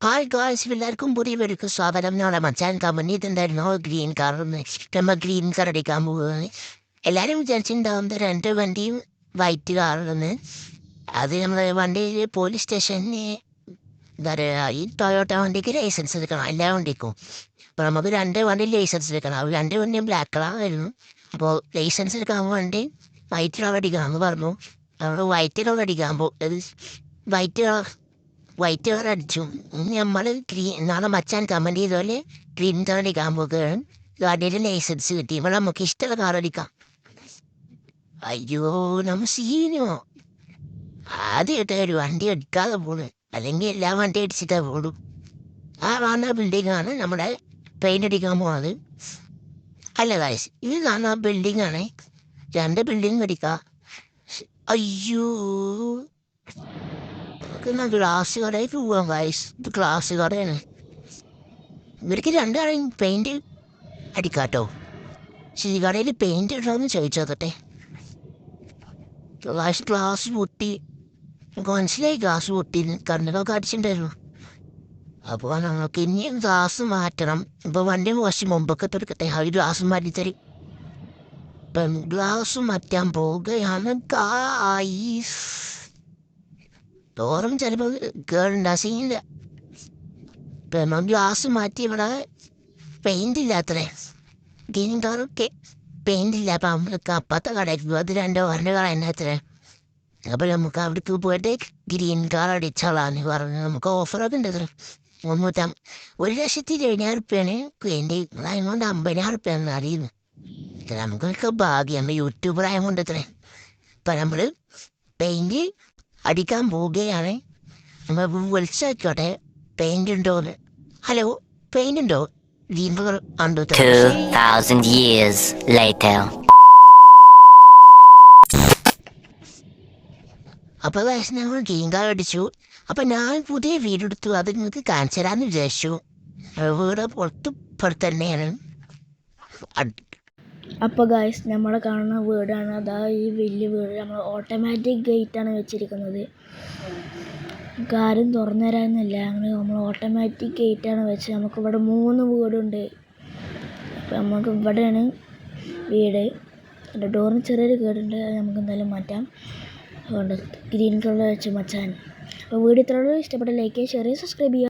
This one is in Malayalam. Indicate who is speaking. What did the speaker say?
Speaker 1: ഹായ് ഗായ്സ് എല്ലാവർക്കും പുതിയവർക്ക് സ്വാഗതം. നാളെ മച്ചാൻ കമ്പനി ഇതുണ്ടായിരുന്നു ഗ്രീൻ കളർ നമ്മൾ ഗ്രീൻ കളർ അടിക്കാൻ പോകുന്നത്. എല്ലാവരും വിചാരിച്ചിട്ടുണ്ടാവും രണ്ട് വണ്ടിയും വൈറ്റ് കളറെന്ന്. അത് നമ്മൾ വണ്ടിയിൽ പോലീസ് സ്റ്റേഷനിൽ എന്താ പറയുക, ഈ ടൊയോട്ട വണ്ടിക്ക് ലൈസൻസ് എടുക്കണം എല്ലാ വണ്ടിക്കും. അപ്പോൾ നമുക്ക് രണ്ട് വണ്ടി ലൈസൻസ് എടുക്കണം. അത് രണ്ട് വണ്ടിയും ബ്ലാക്ക് കളറായിരുന്നു. അപ്പോൾ ലൈസൻസ് എടുക്കാൻ വേണ്ടി വൈറ്റ് കളർ അടിക്കാമെന്ന് പറഞ്ഞു. നമ്മൾ വൈറ്റ് കളർ അടിക്കാൻ വൈറ്റ് കളർ വൈറ്റ് കളർ അടിച്ചു. നമ്മൾ നാളെ മച്ചാൻ കമൻറ്റ് ചെയ്തപോലെ ഗ്രീൻ കളർ അടിക്കാൻ പോകുകയാണ്. വണ്ടിയുടെ ലൈസൻസ് കിട്ടി. ഇവിടെ നമുക്ക് ഇഷ്ടമുള്ള കാർ അടിക്കാം. അയ്യോ നമ്മ സീനോ ആദ്യമായിട്ട് ഒരു വണ്ടി അടിക്കാതെ പോണു. അല്ലെങ്കിൽ എല്ലാ വണ്ടി അടിച്ചിട്ടേ പോടും. ആ കാണുന്ന ബിൽഡിങ്ങാണ് നമ്മുടെ പെയിൻ്റ് അടിക്കാൻ പോകുന്നത്. അല്ല കാശ്, ഇത് കാണുന്ന ബിൽഡിങ്ങാണ്. രണ്ട് ബിൽഡിങ് അടിക്കാം. അയ്യോ ഗ്ലാസ് കടയിൽ പോവാം ഗൈസ്. ഇത് ഗ്ലാസ് കടയാണ്. ഇവർക്ക് രണ്ടാളും പെയിൻറ് അടിക്കാട്ടോ. ഈ കടയിൽ പെയിൻറ് ഇടണമെന്ന് ചോദിച്ചോട്ടെ. ഗ്ലാസ് പൊട്ടി. നമുക്ക് മനസ്സിലായി ഗ്ലാസ് പൊട്ടി. കണ്ണുകളൊക്കെ അടിച്ചിട്ടുണ്ടായിരുന്നു. അപ്പോൾ നമുക്ക് ഇനിയും ഗ്ലാസ് മാറ്റണം. ഇപ്പോൾ വണ്ടി കുറച്ച് മുമ്പൊക്കെ എടുക്കട്ടെ. അവർ ഗ്ലാസ് മാറ്റിത്തരും. ഇപ്പം ഗ്ലാസ് മാറ്റാൻ പോവുകയാണ് ഗായ്സ്. തോറും ചിലപ്പോൾ കേടുണ്ടാ സീനില്ല. ഇപ്പം ഗ്ലാസ് മാറ്റി ഇവിടെ പെയിൻ്റ് ഇല്ലാത്രേ. ഗ്രീൻ കളറൊക്കെ പെയിൻ്റ് ഇല്ല. അപ്പം നമ്മൾക്ക് അപ്പുറത്തെ കടയിൽ പോകും. അത് രണ്ടോ കട എന്നത്രേ. അപ്പോൾ നമുക്ക് അവിടേക്ക് പോയിട്ട് ഗ്രീൻ കളർ അടിച്ചോളാന്ന് പറഞ്ഞ് നമുക്ക് ഓഫറൊക്കെ ഉണ്ട്. അത്ര 1,70,000 പെയിൻ്റ്. അതുകൊണ്ട് 50,000 അറിയുന്നു. നമുക്കൊക്കെ ഭാഗ്യം. യൂട്യൂബർ ആയതുകൊണ്ട് അത്രേ. ഇപ്പം നമ്മൾ പെയിൻറ് അടിക്കാൻ പോവുകയാണ്. നമ്മൾ വിളിച്ചോട്ടെ പെയിൻ്റ് ഉണ്ടോന്ന്. ഹലോ, പെയിൻ്റ് ഉണ്ടോ? ഗ്രീൻ കളർ ഉണ്ടോ?
Speaker 2: 2,000 years later.
Speaker 1: അപ്പോൾ ഞങ്ങൾ ഗ്രീൻ കളർ അടിച്ചു. അപ്പം ഞാൻ പുതിയ വീടെടുത്തു. അത് നിങ്ങൾക്ക് കാണിച്ചു തരാമെന്ന് വിചാരിച്ചു. വീട് പുറത്ത് തന്നെയാണ്.
Speaker 3: അപ്പോൾ ഗായ്സ്, നമ്മൾ കാണുന്ന വീടാണ്. അതാ ഈ വലിയ വീട്. നമ്മൾ ഓട്ടോമാറ്റിക് ഗേറ്റാണ് വെച്ചിരിക്കുന്നത്. കാര്യം തുറന്നു തരാമെന്നില്ല. അങ്ങനെ നമ്മൾ ഓട്ടോമാറ്റിക് ഗേറ്റാണ് വെച്ചത്. നമുക്കിവിടെ 3 വീടുണ്ട്. അപ്പോൾ നമുക്ക് ഇവിടെയാണ് വീട്. എൻ്റെ ഡോറിന് ചെറിയൊരു കേടുണ്ട്. അത് നമുക്ക് എന്തായാലും മാറ്റാം. അതുകൊണ്ട് ഗ്രീൻ കളർ വെച്ച് മച്ചാൻ. അപ്പോൾ വീഡിയോ ഇത്രയുള്ളൂ. ഇഷ്ടപ്പെട്ട ലൈക്ക് ചെയ്യുക, ഷെയർ ചെയ്യുക, സബ്സ്ക്രൈബ് ചെയ്യുക.